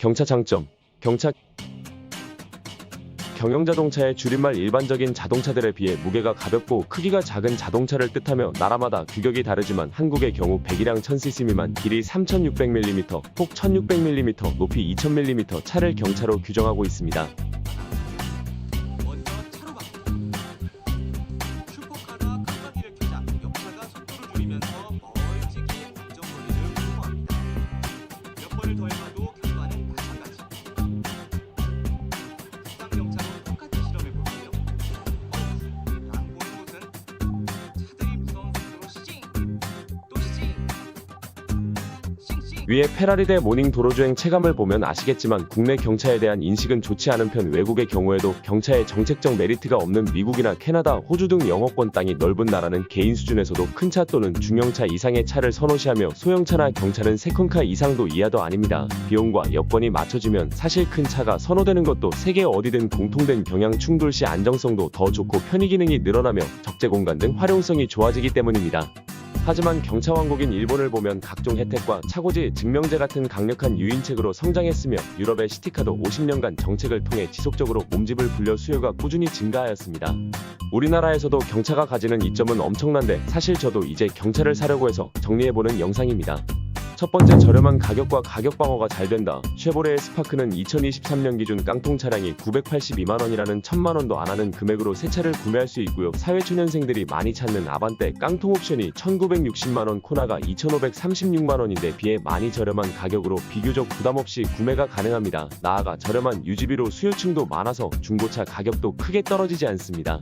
경차 장점. 경차 경영자동차의 줄임말. 일반적인 자동차들에 비해 무게가 가볍고 크기가 작은 자동차를 뜻하며 나라마다 규격이 다르지만 한국의 경우 배기량 1000cc 미만, 길이 3600mm, 폭 1600mm, 높이 2000mm 차를 경차로 규정하고 있습니다. 먼저 차로 바꾼다. 슈퍼카가 칸막이를 켜자 역차가 속도를 줄이면서 멀찍이 안전거리를 확보합니다. 몇 번을 더 해봐도 결과는 마찬가지. 국산경차로 똑같이 실험해볼게요. 양 보는 곳은 차들이 무서운 속도로 또 싱싱. 위에 페라리 대 모닝 도로주행 체감을 보면 아시겠지만 국내 경차에 대한 인식은 좋지 않은 편. 외국의 경우에도 경차에 정책적 메리트가 없는 미국이나 캐나다, 호주 등 영어권 땅이 넓은 나라는 개인 수준에서도 큰 차 또는 중형차 이상의 차를 선호시하며 소형차나 경차는 세컨카 이상도 이하도 아닙니다. 비용과 여건이 맞춰지면 사실 큰 차가 선호되는 것도 세계 어디든 공통된 경향. 충돌 시 안정성도 더 좋고 편의 기능이 늘어나며 적재 공간 등 활용성이 좋아지기 때문입니다. 하지만 경차 왕국인 일본을 보면 각종 혜택과 차고지, 증명제 같은 강력한 유인책으로 성장했으며 유럽의 시티카도 50년간 정책을 통해 지속적으로 몸집을 불려 수요가 꾸준히 증가하였습니다. 우리나라에서도 경차가 가지는 이점은 엄청난데 사실 저도 이제 경차를 사려고 해서 정리해보는 영상입니다. 첫 번째, 저렴한 가격과 가격 방어가 잘 된다. 쉐보레의 스파크는 2023년 기준 깡통 차량이 982만원이라는 1000만원도 안 하는 금액으로 새 차를 구매할 수 있고요. 사회초년생들이 많이 찾는 아반떼 깡통 옵션이 1960만원, 코나가 2536만원인데 비해 많이 저렴한 가격으로 비교적 부담없이 구매가 가능합니다. 나아가 저렴한 유지비로 수요층도 많아서 중고차 가격도 크게 떨어지지 않습니다.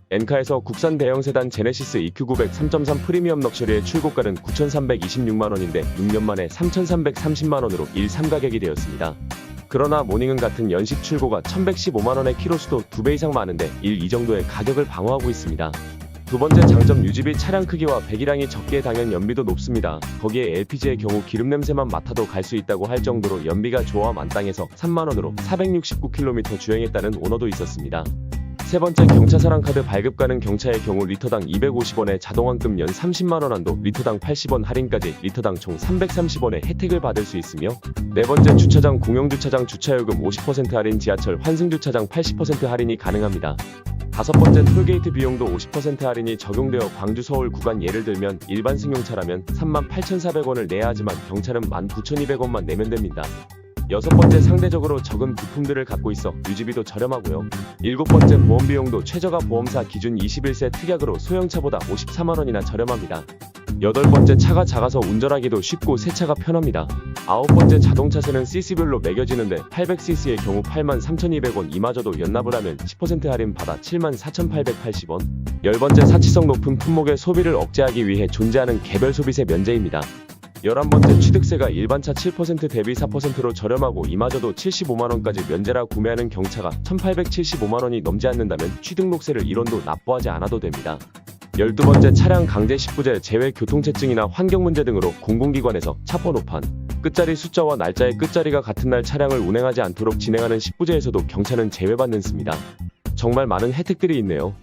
엔카에서 국산 대형 세단 제네시스 EQ900 3.3 프리미엄 럭셔리의 출고가는 9,326만원인데 6년 만에 3,330만원으로 1.3 가격이 되었습니다. 그러나 모닝은 같은 연식 출고가 1,115만원의 키로수도 2배 이상 많은데 이 정도의 가격을 방어하고 있습니다. 두 번째 장점, 유지비. 차량 크기와 배기량이 적기에 당연 연비도 높습니다. 거기에 LPG의 경우 기름 냄새만 맡아도 갈 수 있다고 할 정도로 연비가 좋아 만땅에서 3만원으로 469km 주행했다는 오너도 있었습니다. 세 번째, 경차 사랑카드 발급 가능. 경차의 경우 리터당 250원의 자동환급, 연 30만원 한도, 리터당 80원 할인까지 리터당 총 330원의 혜택을 받을 수 있으며. 네 번째, 주차장. 공영주차장 주차요금 50% 할인, 지하철 환승주차장 80% 할인이 가능합니다. 다섯 번째, 톨게이트 비용도 50% 할인이 적용되어 광주 서울 구간, 예를 들면 일반 승용차라면 38,400원을 내야 하지만 경차는 19,200원만 내면 됩니다. 여섯 번째, 상대적으로 적은 부품들을 갖고 있어 유지비도 저렴하고요. 일곱 번째, 보험 비용도 최저가 보험사 기준 21세 특약으로 소형차보다 54만원이나 저렴합니다. 여덟 번째, 차가 작아서 운전하기도 쉽고 세차가 편합니다. 아홉 번째, 자동차세는 cc별로 매겨지는데 800cc의 경우 83,200원, 이마저도 연납을 하면 10% 할인 받아 74,880원. 열 번째, 사치성 높은 품목의 소비를 억제하기 위해 존재하는 개별 소비세 면제입니다. 11번째, 취득세가 일반차 7% 대비 4%로 저렴하고 이마저도 75만원까지 면제라 구매하는 경차가 1,875만원이 넘지 않는다면 취등록세를 1원도 납부하지 않아도 됩니다. 12번째, 차량 강제 10부제 제외, 교통체증이나 환경문제 등으로 공공기관에서 차번호판, 끝자리 숫자와 날짜의 끝자리가 같은 날 차량을 운행하지 않도록 진행하는 10부제에서도 경차는 제외받는 습니다. 정말 많은 혜택들이 있네요.